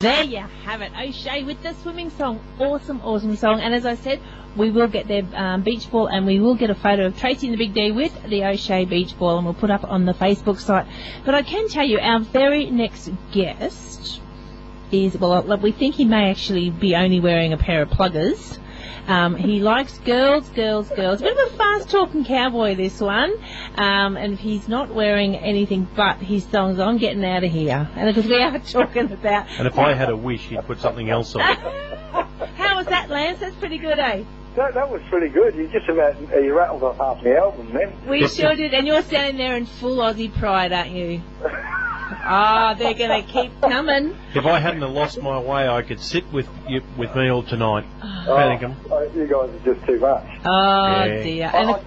There you have it, O'Shea with the swimming song. Awesome, awesome song. And as I said, we will get their beach ball, and we will get a photo of Tracy and the Big D with the O'Shea beach ball, and we'll put up on the Facebook site. But I can tell you, our very next guest is, well, we think he may actually be only wearing a pair of pluggers. He likes girls. A bit of a fast-talking cowboy, this one. And he's not wearing anything but his songs, I'm Getting Out of Here. And because we are talking about... And if I had a wish, he'd put something else on. How was that, Lance? That's pretty good, eh? That was pretty good. You just about you rattled off half the album then. We sure did. And you're standing there in full Aussie pride, aren't you? Oh, they're going to keep coming. If I hadn't have lost my way, I could sit with me all tonight. Panicking. You guys are just too much. Oh, yeah. Dear. And I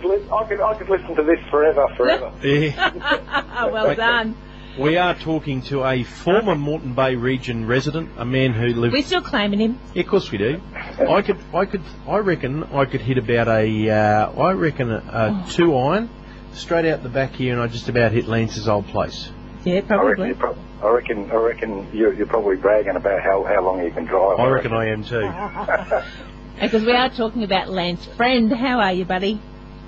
could listen to this forever. Yeah. Well done. We are talking to a former Moreton Bay region resident, a man who lived... We're still claiming him. Yeah, of course we do. I reckon I could hit about a 2-iron straight out the back here, and I just about hit Lance's old place. Yeah, probably. I reckon you're probably bragging about how long you can drive. I reckon I am too. Because we are talking about Lance's friend. How are you, buddy?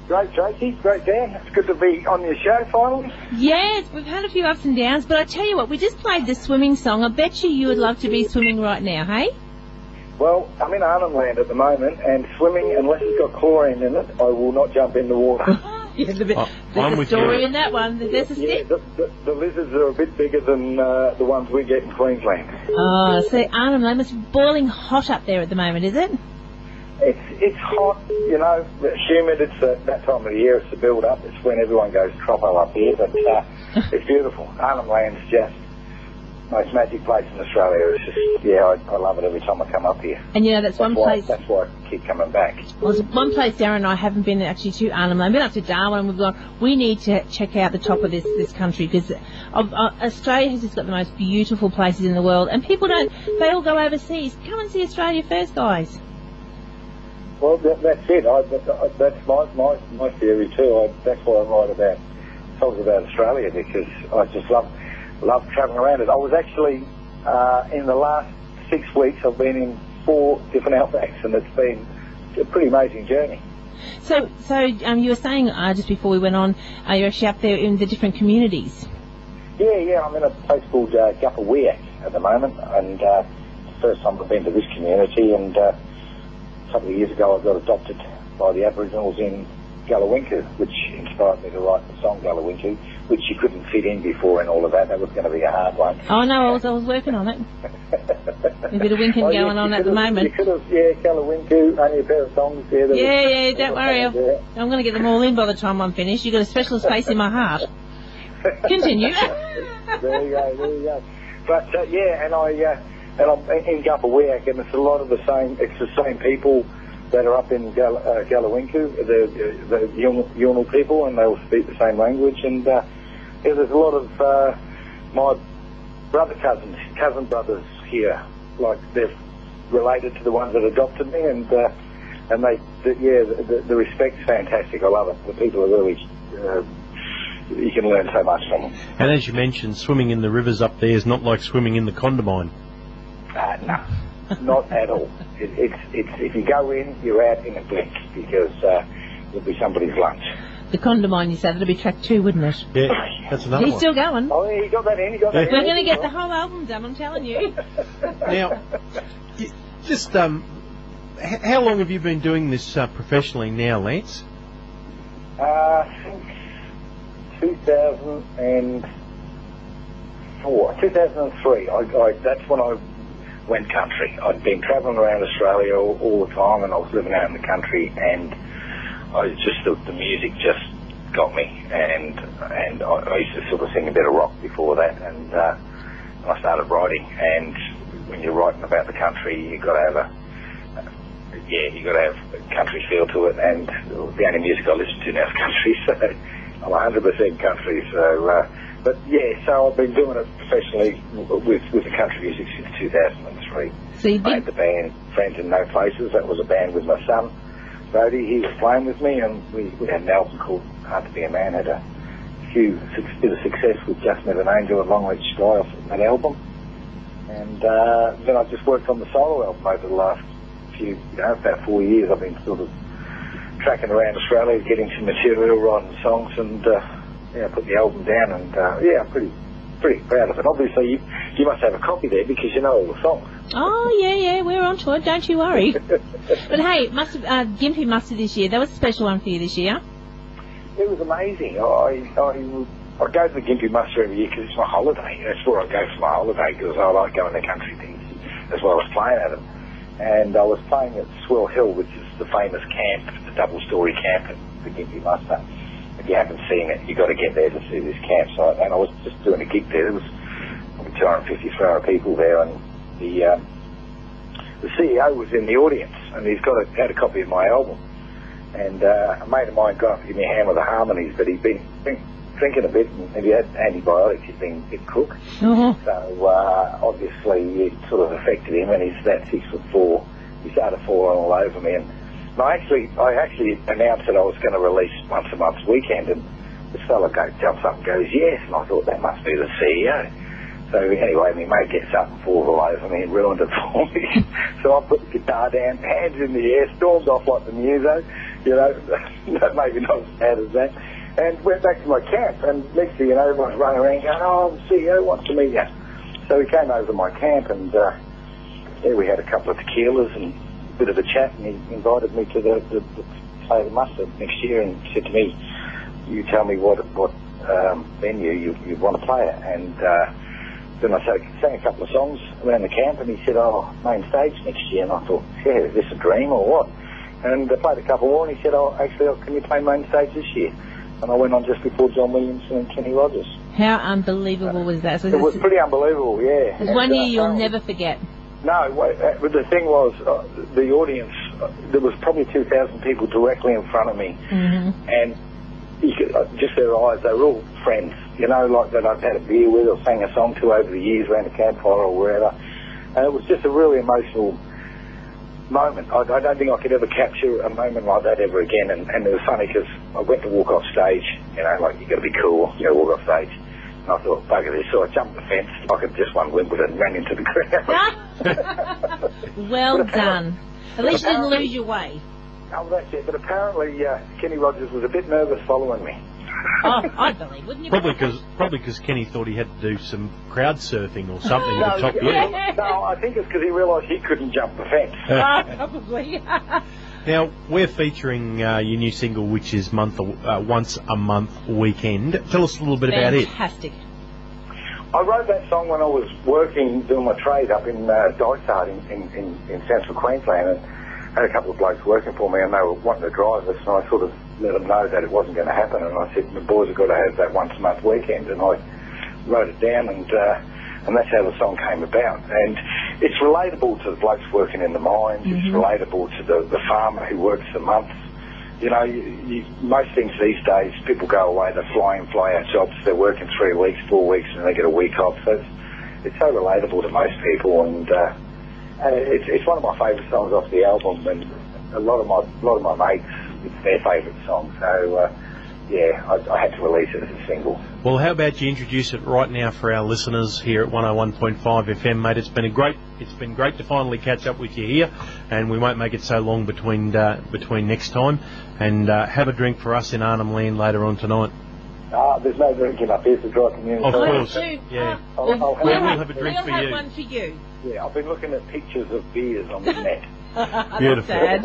Great, Tracy. Great, Dan. It's good to be on your show finally. Yes, we've had a few ups and downs, but I tell you what, we just played the swimming song. I bet you would love to be swimming right now, hey? Well, I'm in Arnhem Land at the moment, and swimming, unless it's got chlorine in it, I will not jump in the water. Yeah, there's a story in that one. There's a stick. The lizards are a bit bigger than the ones we get in Queensland. Oh, so Arnhem Land must be boiling hot up there at the moment, is it? It's hot, you know, humid. It's that time of the year. It's the build-up. It's when everyone goes troppo up here, but it's beautiful. Arnhem Land's just the most magic place in Australia. It's just, I love it every time I come up here. And you know, that's one place... That's why I keep coming back. Well, there's one place Darren and I haven't been actually to Arnhem Land. We've been up to Darwin, and we've gone, we need to check out the top of this country, because Australia has just got the most beautiful places in the world, and people don't... They all go overseas. Come and see Australia first, guys. Well, that's it. That's my theory too. That's why I write about songs about Australia, because I just love travelling around it. I was actually in the last 6 weeks. I've been in 4 different outbacks, and it's been a pretty amazing journey. So you were saying just before we went on, you're actually up there in the different communities. Yeah. I'm in a place called Gupperweak at the moment, and the first time I've been to this community, and. A couple of years ago I got adopted by the Aboriginals in Gallowinku, which inspired me to write the song Gallowinku, which you couldn't fit in before and all of that. That was going to be a hard one. Oh no, I was working on it. A bit of winking going on at the moment. You could have, Gallowinku, only a pair of songs there. Yeah, don't worry. I'm going to get them all in by the time I'm finished. You've got a special space in my heart. Continue. There you go. But and I'm in Gupperweak, and it's a lot of the same. It's the same people that are up in Gallowinku, the Yolngu people, and they all speak the same language. And there's a lot of my cousin brothers here, like they're related to the ones that adopted me, and the respect's fantastic. I love it. The people are really. You can learn so much from them. And as you mentioned, swimming in the rivers up there is not like swimming in the Condamine. No, not at all. It's if you go in, you're out in a blink, because it'll be somebody's lunch. The Condamine, you said, that'd be track 2, wouldn't it? Yeah, that's another one. He's still going. Oh, yeah, he got that in. We're going to get the whole album done, I'm telling you. Now, just how long have you been doing this professionally now, Lance? Since 2003. That's when I went country. I'd been travelling around Australia all the time, and I was living out in the country, and the music just got me, and I used to sort of sing a bit of rock before that, and I started writing. And when you're writing about the country, you've got to have a country feel to it, and the only music I listen to now is country, so I'm 100% country. So so I've been doing it professionally with the country music since 2003. So I had the band Friends in No Places. That was a band with my son, Bodie. He was playing with me, and we had an album called Hard to Be a Man. Had a bit of success with Just Met an Angel and Long Reach Sky off that album. And then I just worked on the solo album over the last about 4 years. I've been sort of tracking around Australia, getting some material, writing songs, and put the album down. And I'm pretty proud of it. Obviously, you must have a copy there because you know all the songs. Oh, yeah, we're on to it, don't you worry. But hey, Gympie Mustard this year, that was a special one for you this year. It was amazing. I go to the Gympie Muster every year because it's my holiday. That's where I go for my holiday because I like going to country things as well as playing at them. And I was playing at Swell Hill, which is the famous camp, the double-storey camp at the Gympie Muster. If you haven't seen it, you've got to get there to see this campsite. And I was just doing a gig there. There was probably 250, 300 people there, and the CEO was in the audience, and he's had a copy of my album. And a mate of mine got up to give me a hand with the harmonies, but he'd been drinking a bit, and if he had antibiotics, he'd been a bit crook. Mm-hmm. So obviously it sort of affected him, and he's about 6'4". He started falling all over me, and I actually announced that I was going to release once a month weekend, and this fella jumps up and goes, yes, and I thought that must be the CEO. So anyway, my mate gets up and falls all over me and ruined it for me. So I put the guitar down, hands in the air, stormed off like the muso, maybe not as bad as that, and went back to my camp. And next thing you know, everyone's running around going, oh, the CEO wants to meet you. So he came over to my camp, and we had a couple of tequilas and a bit of a chat, and he invited me to the play the Mustard next year and said to me, you tell me what venue you want to play at. And then I sang a couple of songs around the camp, and he said, oh, main stage next year. And I thought, yeah, is this a dream or what? And I played a couple more, and he said, can you play main stage this year? And I went on just before John Williamson and Kenny Rogers. How unbelievable was that? So it was pretty unbelievable, yeah. It's one year you'll never forget. No, but the thing was, the audience, there was probably 2,000 people directly in front of me. Mm-hmm. And you could, just their eyes, they were all friends, like that I'd had a beer with or sang a song to over the years around a campfire or wherever. And it was just a really emotional moment. I don't think I could ever capture a moment like that ever again. And it was funny because I went to walk off stage, like you got to be cool, walk off stage. And I thought, bugger this. So I jumped the fence like I'd just won Wimbledon and ran into the crowd. Well done. At least you didn't lose your way. Oh, that's it. But apparently Kenny Rogers was a bit nervous following me. Oh, I believe, wouldn't you? Probably because Kenny thought he had to do some crowd surfing or something to top you. No, I think it's because he realised he couldn't jump the fence. Probably. Now, we're featuring your new single, which is Once a Month Weekend. Tell us a little bit about it. Fantastic. I wrote that song when I was doing my trade up in Dysart in central Queensland, and I had a couple of blokes working for me, and they were wanting to drive us, and I sort of let them know that it wasn't going to happen, and I said, the boys have got to have that once a month weekend, and I wrote it down, and that's how the song came about. And it's relatable to the blokes working in the mines, mm-hmm. It's relatable to the farmer who works the months. Most things these days, people go away, they fly in, fly out jobs, they're working 3 weeks, 4 weeks, and they get a week off, so it's so relatable to most people, and it's one of my favourite songs off the album, and a lot of my mates, it's their favourite song. So I had to release it as a single. Well, how about you introduce it right now for our listeners here at 101.5 FM, mate? It's been great to finally catch up with you here, and we won't make it so long between next time. And have a drink for us in Arnhem Land later on tonight. There's no drinking up here, it's a dry community. Of course, yeah. We'll have a drink for you. We'll have one for you. Yeah, I've been looking at pictures of beers on the net. Beautiful. Sad.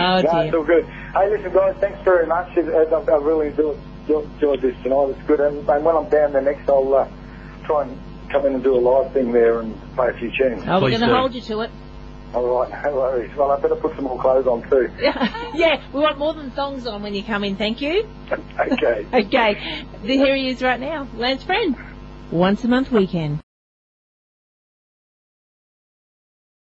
Oh, dear. It's all good. Hey, listen, guys, thanks very much. I really enjoyed this tonight. It's good. And when I'm down there next, I'll try and come in and do a live thing there and play a few tunes. Oh, we're going to hold you to it. All right, no worries. Well, I better put some more clothes on too. Yeah, we want more than thongs on when you come in, thank you. Okay. Okay, here he is right now, Lance Friend. Once a Month Weekend.